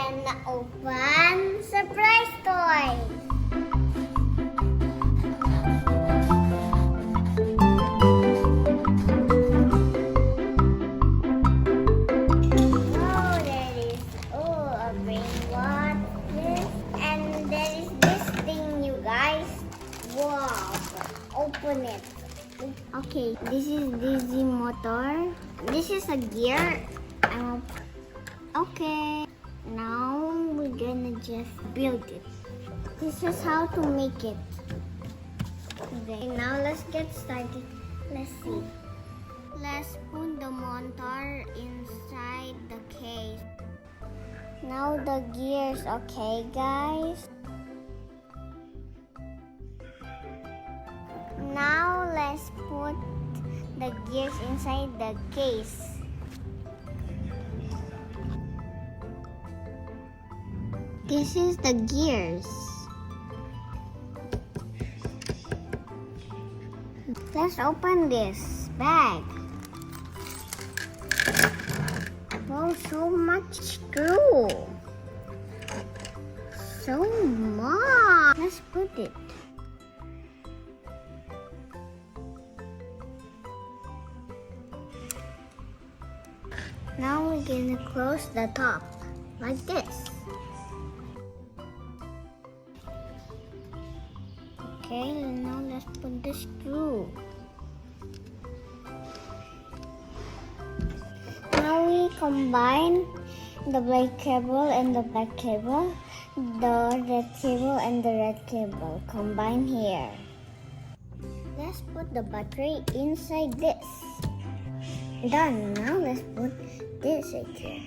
gonna open surprise toy. Oh, there is a brain what this, and there is this thing, you guys. Wow! Open it. Okay, this is DC motor. This is a gear. Okay, now we're gonna just build it. This is how to make it. Okay, now let's get started. Let's see. Let's put the motor inside the case. Now the gears, okay guys? Now let's put the gears inside the case. This is the gears. Let's open this bag. Wow, so much screw. So much. Let's put it. Now we're gonna close the top like this. Okay, now let's put the screw. Now we combine the black cable and the black cable, the red cable and the red cable. Combine here. Let's put the battery inside this. Done. Now let's put this right here.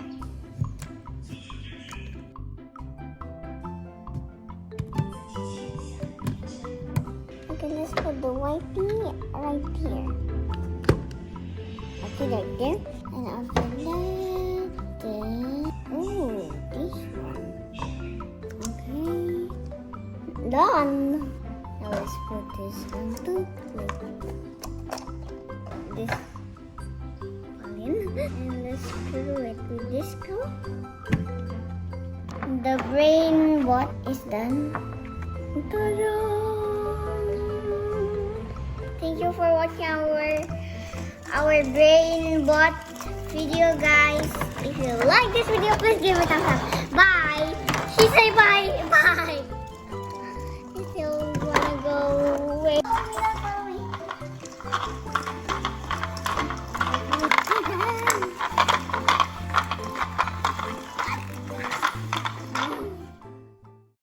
Okay, let's put the wipey right here. Okay, right there. And after that, then this one. Okay, done. Now let's put this one too. This. And let's screw it with this screw. The brain bot is done. Ta-da! Thank you for watching our brain bot video, guys. If you like this video, please give it a thumbs up. Bye. She say bye. Bye. If you wanna go away.